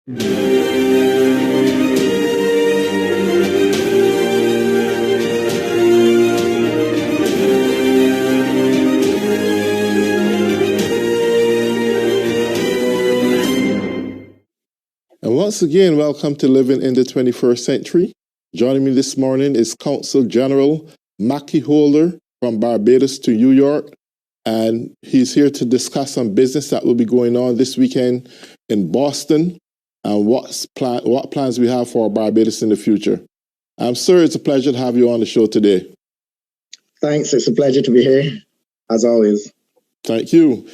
And once again, welcome to Living in the 21st Century. Joining me this morning is Consul General Mackie Holder from Barbados to New York. And he's here to discuss some business that will be going on this weekend in Boston and what plans we have for Barbados in the future. Sir, it's a pleasure to have you on the show today. Thanks. It's a pleasure to be here, as always. Thank you.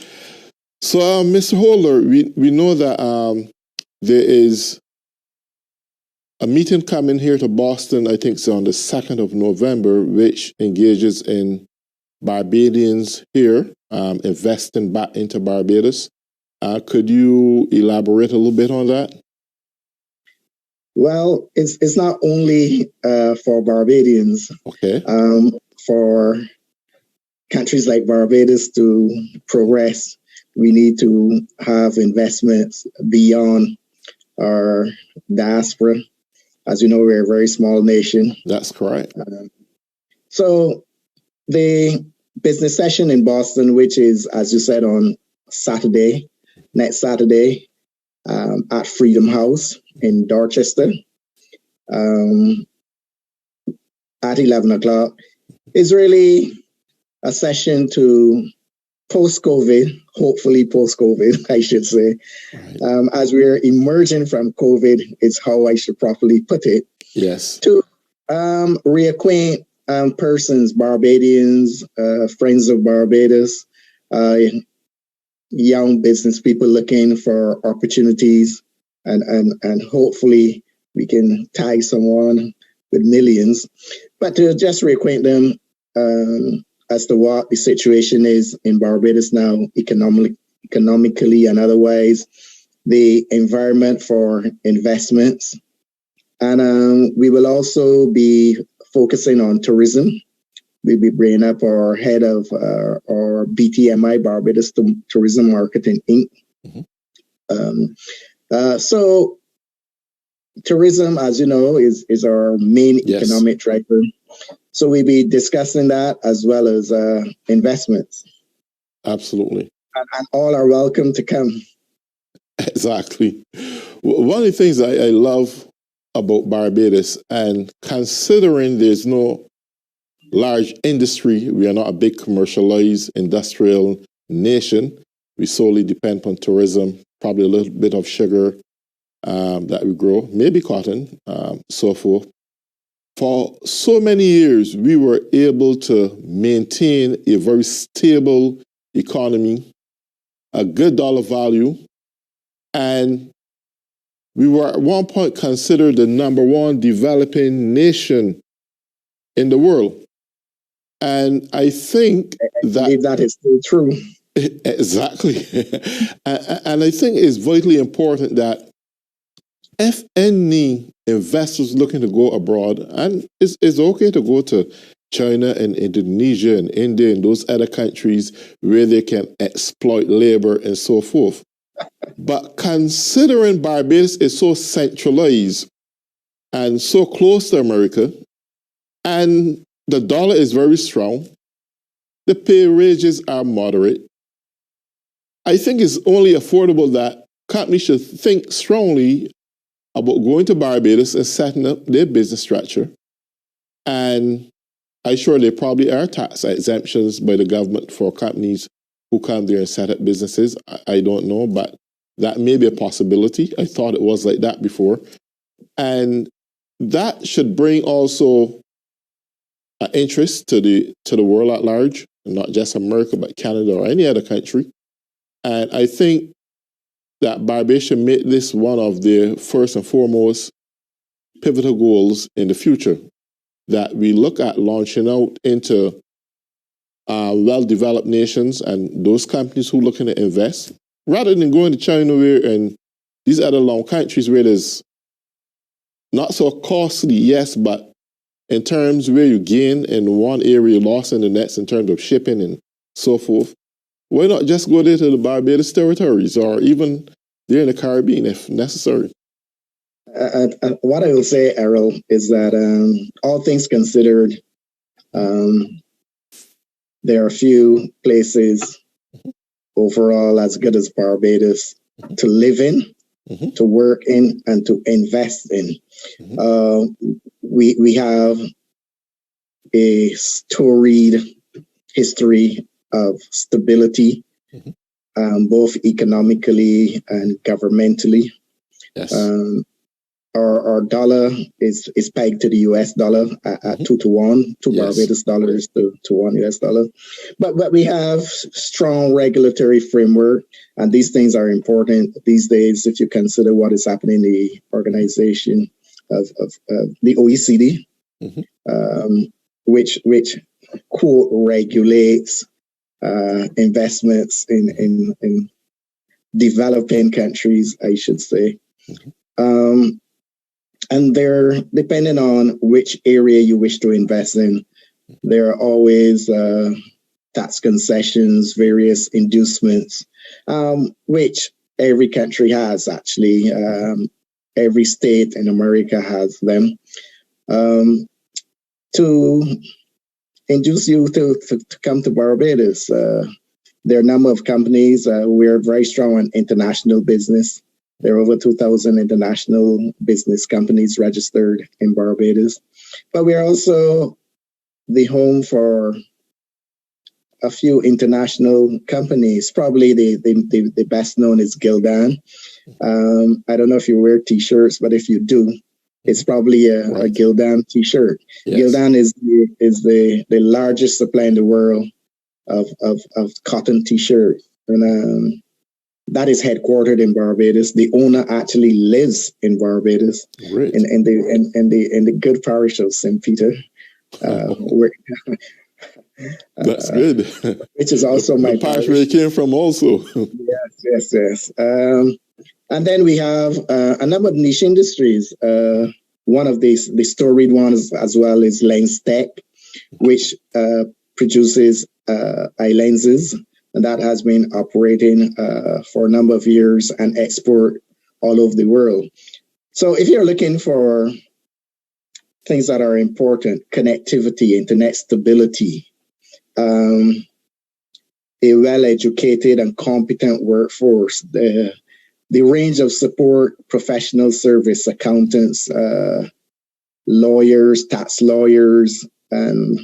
So, Mr. Holder, we know that there is a meeting coming here to Boston, I think it's on the 2nd of November, which engages in Barbadians here investing back into Barbados. Could you elaborate a little bit on that? Well, it's not only for Barbadians. Okay. For countries like Barbados to progress, we need to have investments beyond our diaspora. As you know, we're a very small nation. That's correct. So the business session in Boston, which is, as you said, on Saturday, next Saturday, at Freedom House in Dorchester, at 11 o'clock, is really a session to post-COVID, hopefully post-COVID, I should say. Right. As we're emerging from COVID, is how I should properly put it. Yes. To reacquaint persons, Barbadians, friends of Barbados, young business people looking for opportunities, and hopefully we can tag someone with millions. But to just reacquaint them as to what the situation is in Barbados now, economically and otherwise, the environment for investments. And we will also be focusing on tourism. We'll be bringing up our head of our BTMI, Barbados Tourism Marketing Inc. Mm-hmm. So tourism, as you know, is our main economic driver. So we'll be discussing that as well as investments. Absolutely. And all are welcome to come. Exactly. One of the things I love about Barbados, and considering there's no large industry, we are not a big commercialized industrial nation. We solely depend on tourism, probably a little bit of sugar that we grow, maybe cotton, so forth. For so many years, we were able to maintain a very stable economy, a good dollar value, and we were at one point considered the #1 developing nation in the world. And I think that is still true. Exactly. And I think it's vitally important that if any investors looking to go abroad, and it's okay to go to China and Indonesia and India and those other countries where they can exploit labor and so forth. But considering Barbados is so centralized and so close to America, and the dollar is very strong, the pay wages are moderate, I think it's only affordable that companies should think strongly about going to Barbados and setting up their business structure. And I'm sure there probably are tax exemptions by the government for companies who come there and set up businesses. I don't know, but that may be a possibility. I thought it was like that before. And that should bring also an interest to the world at large, not just America, but Canada or any other country. And I think that Barbados should make this one of their first and foremost pivotal goals in the future, that we look at launching out into well-developed nations and those companies who are looking to invest, rather than going to China and these other long countries where there's not so costly, yes, but in terms where you gain in one area, loss in the next in terms of shipping and so forth. Why not just go there to the Barbados territories or even there in the Caribbean if necessary? What I will say, Errol, is that all things considered, um, there are few places overall as good as Barbados to live in, to work in, and to invest in. We have a storied history of stability, both economically and governmentally. Yes. Our dollar is pegged to the US dollar at 2 to 1, two Yes. Barbados dollars to 1 US dollar. But we have strong regulatory framework, and these things are important these days if you consider what is happening in the organization of the OECD, which quote regulates investments in developing countries, I should say. And they're depending on which area you wish to invest in. There are always tax concessions, various inducements, which every country has actually. Every state in America has them to induce you to come to Barbados. There are a number of companies. We're very strong on international business. There are over 2,000 international business companies registered in Barbados. But we're also the home for a few international companies. Probably the best known is Gildan. I don't know if you wear T-shirts, but if you do, it's probably a Gildan T-shirt. Yes. Gildan is the largest supplier in the world of cotton T-shirt, and that is headquartered in Barbados. The owner actually lives in Barbados, in the good parish of St. Peter. That's good. Which is also my parish where you came from, also. Yes. And then we have a number of niche industries. One of the storied ones as well is Lens Tech, which produces eye lenses, and that has been operating for a number of years and export all over the world. So if you're looking for things that are important, connectivity, internet stability, a well-educated and competent workforce, the range of support, professional service, accountants, lawyers, tax lawyers, and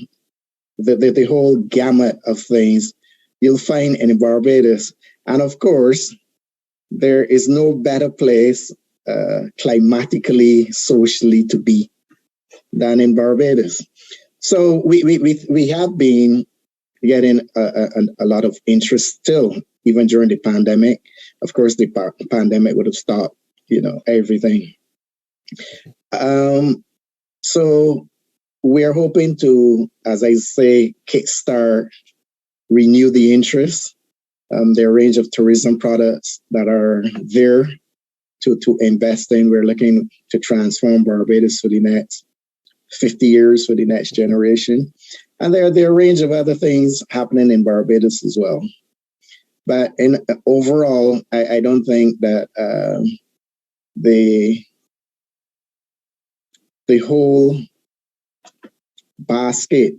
the whole gamut of things you'll find in Barbados. And of course, there is no better place climatically, socially to be than in Barbados. So we have been getting a lot of interest still, even during the pandemic. Of course, the pandemic would have stopped, everything. So we're hoping to, as I say, kickstart, renew the interest. There are a range of tourism products that are there to invest in. We're looking to transform Barbados for the next 50 years, for the next generation. And there are a range of other things happening in Barbados as well. But overall, I don't think that the whole basket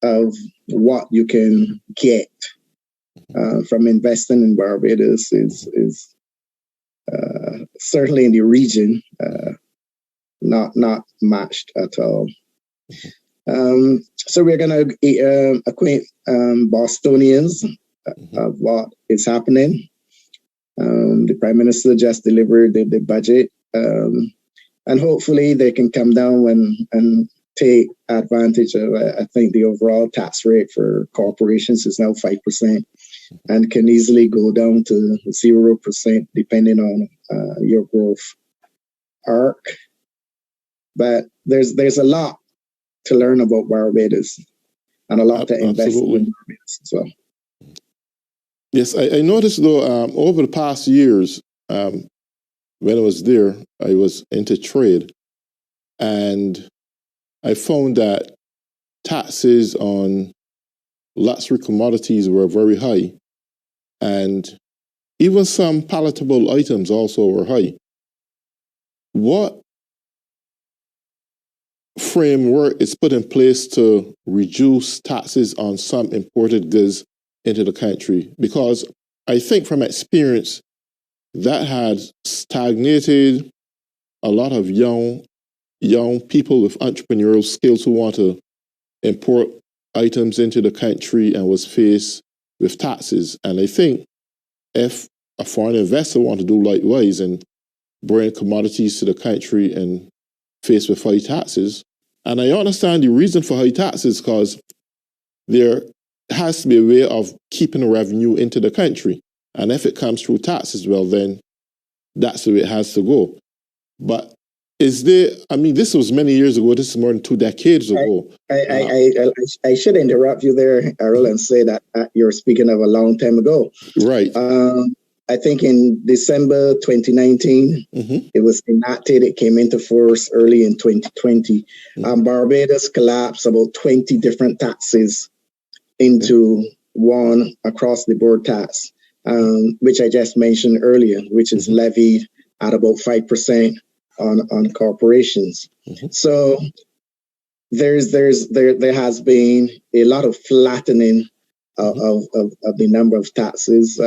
of what you can get from investing in Barbados is certainly in the region not matched at all. So we're going to acquaint Bostonians of what is happening. The Prime Minister just delivered the budget, and hopefully they can come down and take advantage of, I think the overall tax rate for corporations is now 5% and can easily go down to 0% depending on your growth arc. But there's a lot to learn about Barbados and a lot to invest in Barbados as well. Yes, I noticed though over the past years, when I was there, I was into trade, and I found that taxes on luxury commodities were very high, and even some palatable items also were high. what framework is put in place to reduce taxes on some imported goods into the country? Because I think from experience, that had stagnated a lot of young people with entrepreneurial skills who want to import items into the country and was faced with taxes. And I think if a foreign investor want to do likewise and bring commodities to the country and faced with high taxes, and I understand the reason for high taxes because there has to be a way of keeping revenue into the country. And if it comes through taxes, well, then that's the way it has to go. But is there, I mean, this was many years ago. This is more than 2 decades ago. I should interrupt you there, Errol, and say that you're speaking of a long time ago. Right. I think in December 2019, it was enacted. It came into force early in 2020. Barbados collapsed about 20 different taxes into one across-the-board tax, which I just mentioned earlier, which is levied at about 5% on corporations. So there has been a lot of flattening of the number of taxes.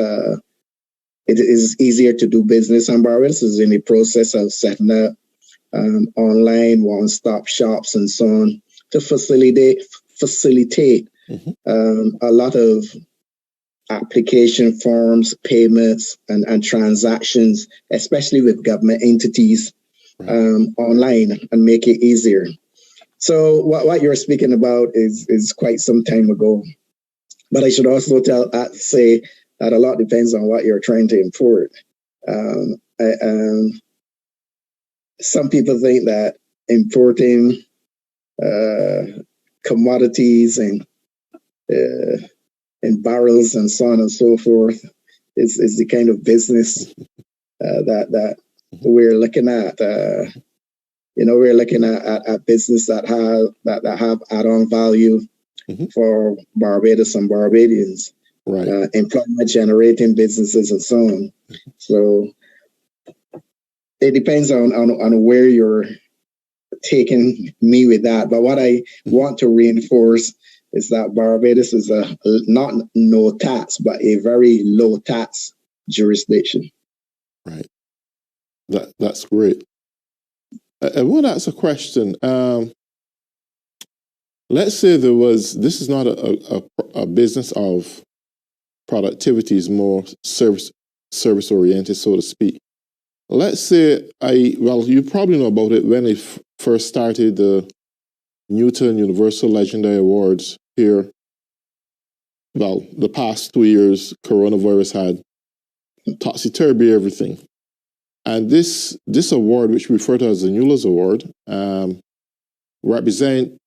It is easier to do business on Barbados. Is in the process of setting up online one-stop shops and so on to facilitate a lot of application forms, payments, and transactions, especially with government entities online, and make it easier. So what you're speaking about is quite some time ago. But I should also say that a lot depends on what you're trying to import. Some people think that importing commodities and barrels and so on and so forth is the kind of business that we're looking at. We're looking at business that have add-on value for Barbados and Barbadians. Right. Employment generating businesses and so on. So it depends on where you're taking me with that. But what I want to reinforce is that Barbados is a not no tax, but a very low tax jurisdiction. Right. That's great. I want to ask a question. Let's say this is not a business of productivity, is more service oriented, so to speak. Let's say you probably know about it when they first started the Newton Universal Legendary Awards here. Well, the past 2 years, coronavirus had topsy-turvy everything. And this award, which we refer to as the Newlands Award, represent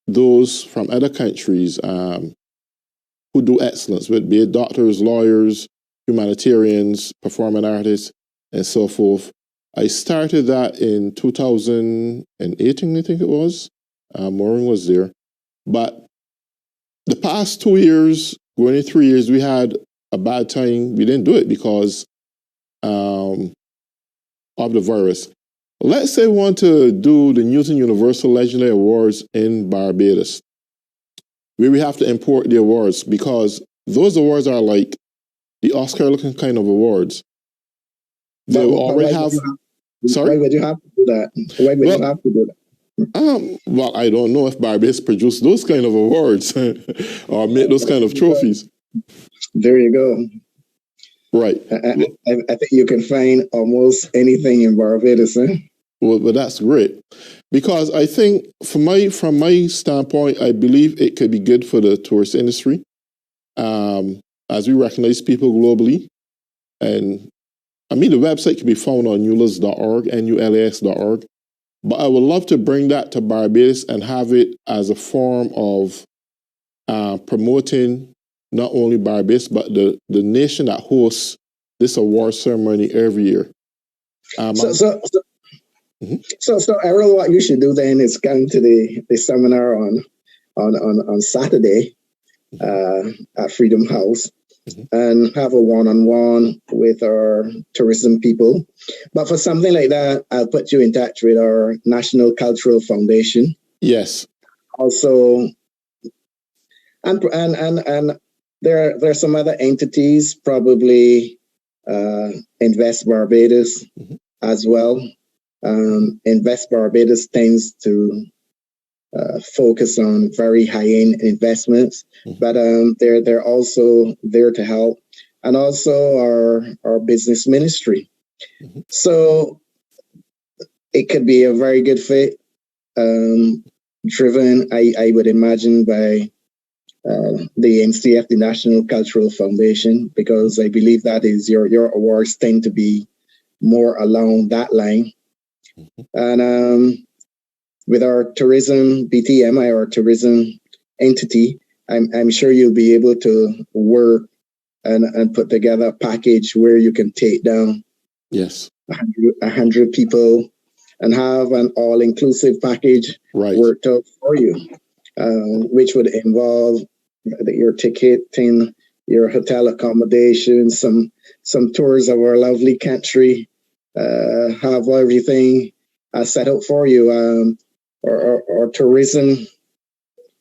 those from other countries who do excellence, be it doctors, lawyers, humanitarians, performing artists, and so forth. I started that in 2018, I think it was. Maureen was there. But the past 2 years, going into 3 years, we had a bad time. We didn't do it because of the virus. Let's say we want to do the Newton Universal Legendary Awards in Barbados, where we have to import the awards because those awards are like the Oscar-looking kind of awards. They already have. Sorry? Why would you have to do that? Why would you have to do that? Well, I don't know if Barbados produce those kind of awards or make those kind of trophies. There you go. Right. I think you can find almost anything in Barbados. Well, that's great. Because I think from my standpoint, I believe it could be good for the tourist industry as we recognize people globally. And I mean, the website can be found on nulas.org, nulas.org. But I would love to bring that to Barbados and have it as a form of promoting not only Barbados, but the nation that hosts this award ceremony every year. So, Errol, what you should do then is come to the seminar on Saturday at Freedom House. and have a one-on-one with our tourism people. But for something like that, I'll put you in touch with our National Cultural Foundation. Yes. Also, and there are some other entities, probably Invest Barbados as well. Invest Barbados tends to focus on very high-end investments, but they're also there to help, and also our business ministry. So it could be a very good fit, driven, I would imagine, by the NCF, the National Cultural Foundation, because I believe that is your awards tend to be more along that line. And with our tourism BTMI, our tourism entity, I'm sure you'll be able to work and put together a package where you can take down 100 people and have an all-inclusive package worked out for you, which would involve your ticketing, your hotel accommodation, some tours of our lovely country, have everything set up for you. Our tourism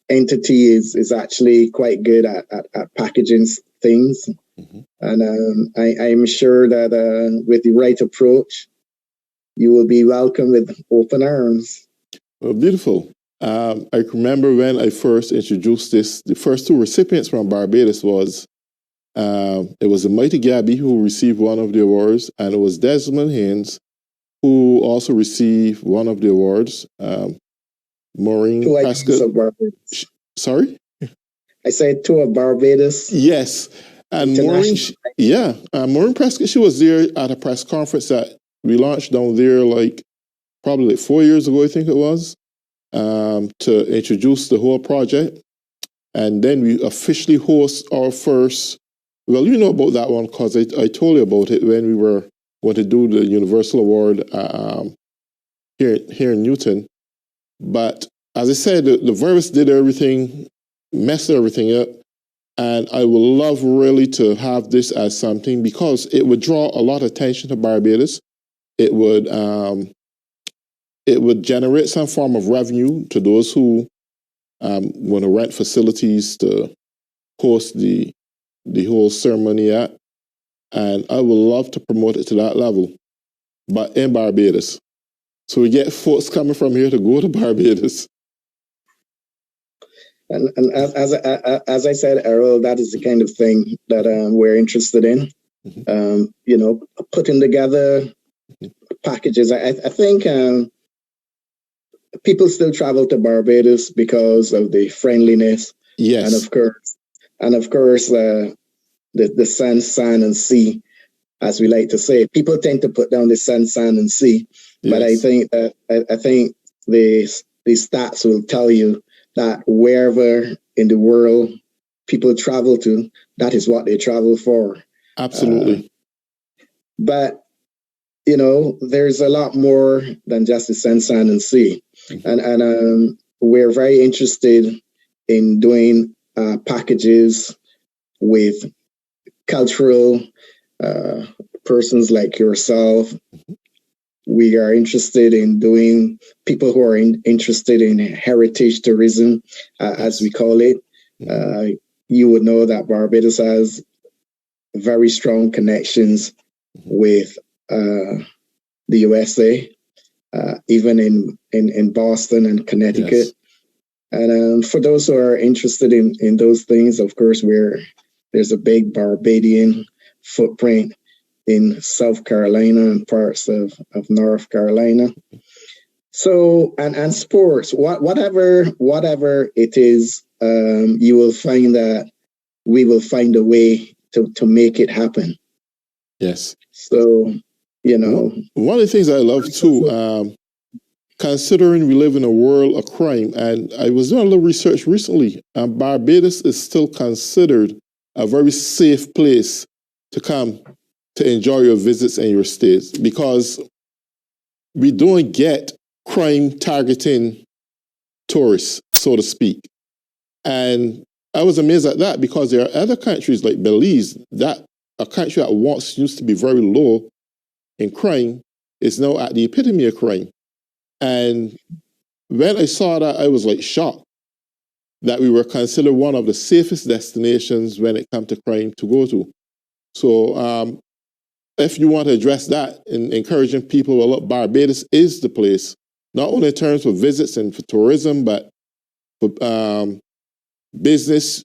entity is actually quite good at packaging things. And I'm sure that with the right approach, you will be welcomed with open arms. Well, beautiful. I remember when I first introduced this, the first two recipients from Barbados it was the Mighty Gabby who received one of the awards, and it was Desmond Haynes who also received one of the awards. Maureen Prescott. Sorry? I said two of Barbados. Yes. And Maureen, Maureen Prescott, she was there at a press conference that we launched down there probably 4 years ago, I think it was, to introduce the whole project. And then we officially host our first, well, you know about that one because I told you about it when we were going to do the Universal Award here in Newton. But as I said, the virus did everything, messed everything up. And I would love really to have this as something because it would draw a lot of attention to Barbados. It would generate some form of revenue to those who want to rent facilities to host the whole ceremony at. And I would love to promote it to that level, but in Barbados. So we get folks coming from here to go to Barbados. And as I said, Errol, that is the kind of thing that we're interested in. Putting together packages. I think people still travel to Barbados because of the friendliness. Yes, and of course, the sun, sand, and sea, as we like to say. People tend to put down the sun, sand, and sea, but I think that I think the stats will tell you that wherever in the world people travel to, that is what they travel for. Absolutely. But, there's a lot more than just the sun, sand, and sea. And we're very interested in doing packages with cultural persons like yourself. We are interested in doing people who are interested in heritage tourism, as we call it. You would know that Barbados has very strong connections with the USA, even in Boston and Connecticut. Yes. And for those who are interested in those things, of course, there's a big Barbadian footprint in South Carolina and parts of North Carolina. So, and sports, whatever it is, you will find that we will find a way to make it happen. Yes. So, one of the things I love too, considering we live in a world of crime, and I was doing a little research recently, and Barbados is still considered a very safe place to come to enjoy your visits and your stays, because we don't get crime targeting tourists, so to speak. And I was amazed at that because there are other countries like Belize, that a country that once used to be very low in crime is now at the epitome of crime. And when I saw that, I was like shocked that we were considered one of the safest destinations when it comes to crime to go to. So if you want to address that and encouraging people, well, look, Barbados is the place, not only in terms of visits and for tourism, but for business,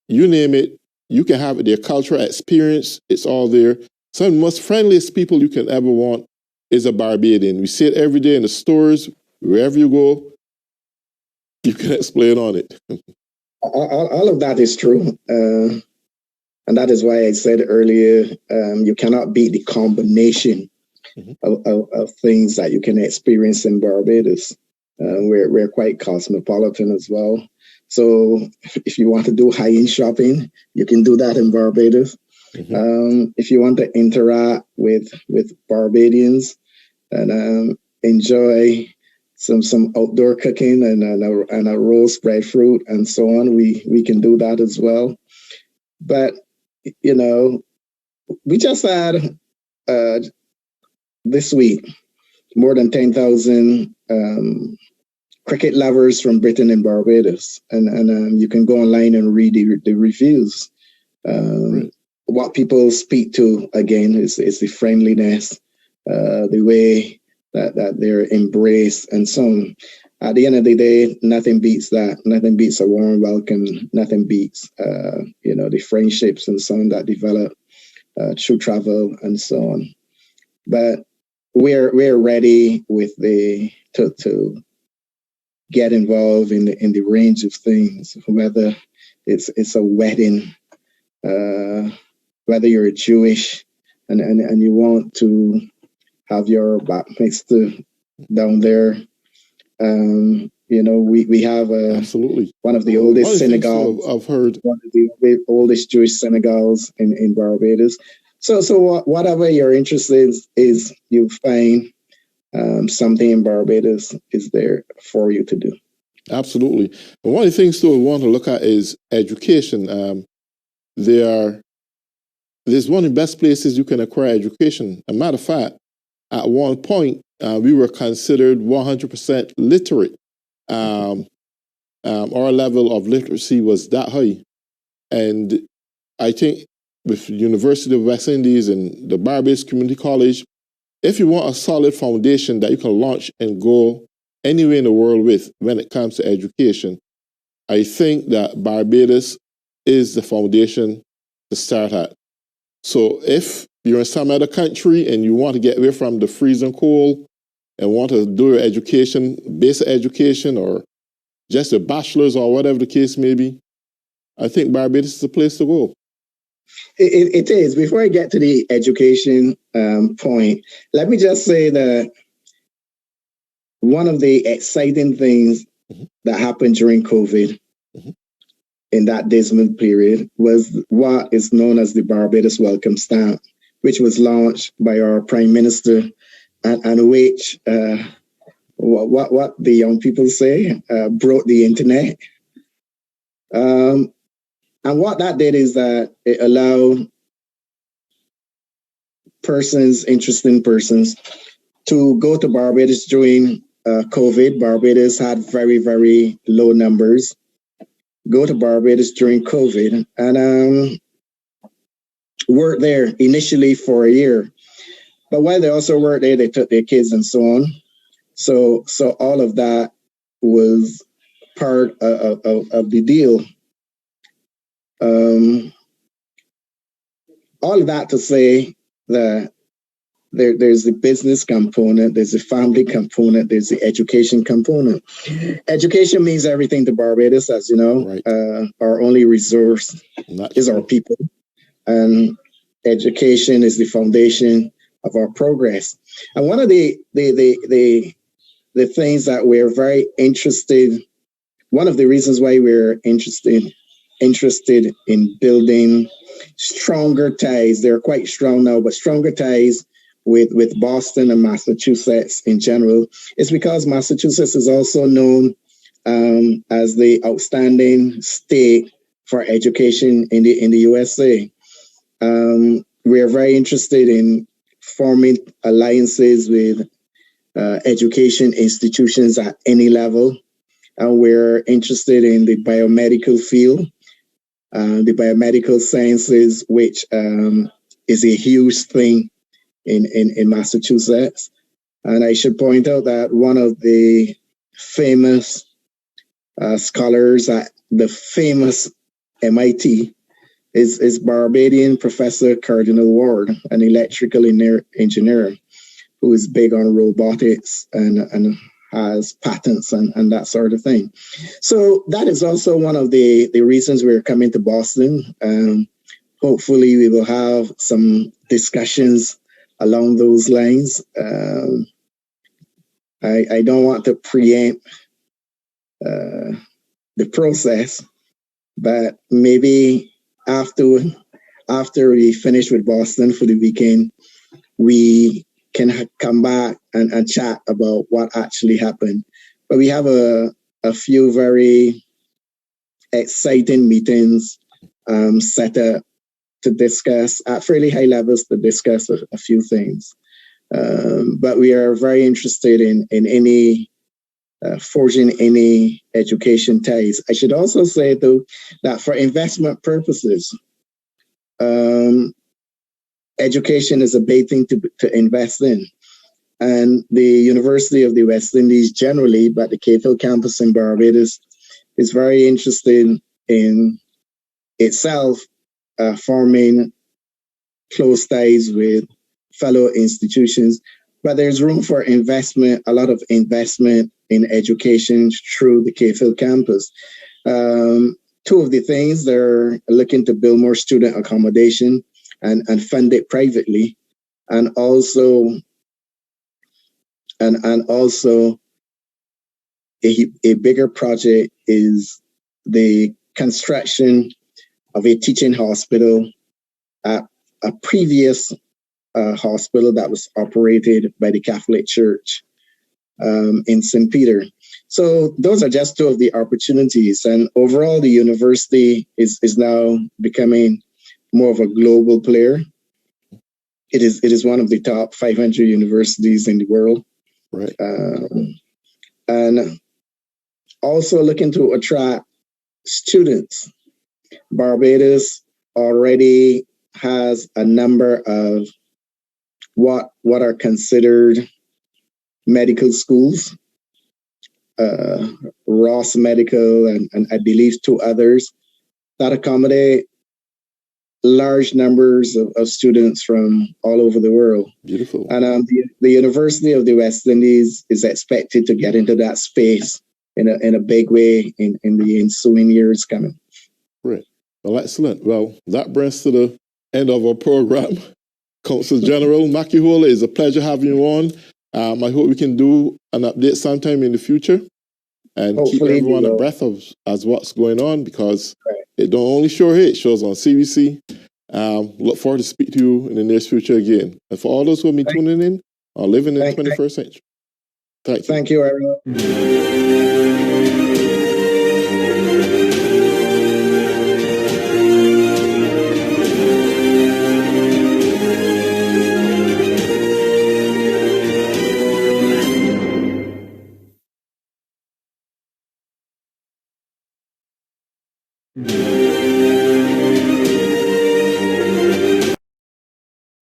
you name it, you can have it. Their cultural experience, it's all there. Some of the most friendliest people you can ever want is a Barbadian. We see it every day in the stores, wherever you go, you can explain on it. All of that is true. And that is why I said earlier, you cannot beat the combination of things that you can experience in Barbados. We're quite cosmopolitan as well. So if you want to do high-end shopping, you can do that in Barbados. If you want to interact with Barbadians and enjoy some outdoor cooking and a roast breadfruit and so on, we can do that as well. But you know, we just had this week more than 10,000 cricket lovers from Britain and Barbados, and you can go online and read the reviews. Right. What people speak to again is the friendliness, the way that they're embraced, and so on. At the end of the day, nothing beats that. Nothing beats a warm welcome. Nothing beats, the friendships and so on that develop through travel and so on. But we're ready with to get involved in the range of things, whether it's a wedding, whether you're Jewish and you want to have your bat mitzvah down there. We have absolutely one of the oldest synagogues. I've heard one of the oldest Jewish synagogues in Barbados. So whatever your interest is you find something in Barbados is there for you to do. Absolutely. And one of the things too we want to look at is education. There's one of the best places you can acquire education. As a matter of fact, at one point, we were considered 100% literate. Our level of literacy was that high. And I think with the University of West Indies and the Barbados Community College, if you want a solid foundation that you can launch and go anywhere in the world with when it comes to education, I think that Barbados is the foundation to start at. So if you're in some other country and you want to get away from the freezing cold and want to do your education, basic education, or just a bachelor's or whatever the case may be, I think Barbados is the place to go. It is. Before I get to the education point, let me just say that one of the exciting things that happened during COVID in that dismal period was what is known as the Barbados Welcome Stamp, which was launched by our Prime Minister and which, what the young people say, broke the internet. And what that did is that it allowed interesting persons, to go to Barbados during COVID. Barbados had very, very low numbers. Go to Barbados during COVID and work there initially for a year. But while they also worked there, they took their kids and so on. So all of that was part of the deal. All of that to say that there's the business component, there's the family component, there's the education component. Education means everything to Barbados, as you know. Right. Our only resource is our people, and education is the foundation of our progress. And one of the things that we're very interested, one of the reasons why we're interested in building stronger ties, they're quite strong now, but stronger ties with Boston and Massachusetts in general, is because Massachusetts is also known as the outstanding state for education in the USA. We are very interested in forming alliances with education institutions at any level, and we're interested in the biomedical field, the biomedical sciences, which is a huge thing in Massachusetts. And I should point out that one of the famous scholars at the famous MIT is Barbadian Professor Cardinal Ward, an electrical engineer who is big on robotics and has patents and that sort of thing. So that is also one of the reasons we're coming to Boston. Hopefully we will have some discussions along those lines. I don't want to preempt the process, but maybe after we finish with Boston for the weekend, we can come back and chat about what actually happened. But we have a few very exciting meetings set up to discuss at fairly high levels to discuss a few things. But we are very interested in any forging any education ties. I should also say, though, that for investment purposes, education is a big thing to invest in. And the University of the West Indies generally, but the Cave Hill campus in Barbados, is very interested in itself forming close ties with fellow institutions. But there's room for investment, a lot of investment in education through the Cave Hill campus. Two of the things, they're looking to build more student accommodation and fund it privately. And also a bigger project is the construction of a teaching hospital at a previous hospital that was operated by the Catholic Church in St. Peter. So those are just two of the opportunities. And overall, the university is now becoming more of a global player. It is one of the top 500 universities in the world. Right. And also looking to attract students. Barbados already has a number of what are considered medical schools, Ross Medical, and I believe two others that accommodate large numbers of students from all over the world. Beautiful. And the University of the West Indies is expected to get into that space in a big way in the ensuing years coming. Right. Well, excellent. Well, that brings us to the end of our program. Consul General Makihola, it's a pleasure having you on. I hope we can do an update sometime in the future and Hopefully keep everyone abreast of as what's going on, because it don't only show here, it shows on CBC. Look forward to speak to you in the near future again. And for all those who have been tuning in or living in the 21st century. Thank you. Thank you, everyone.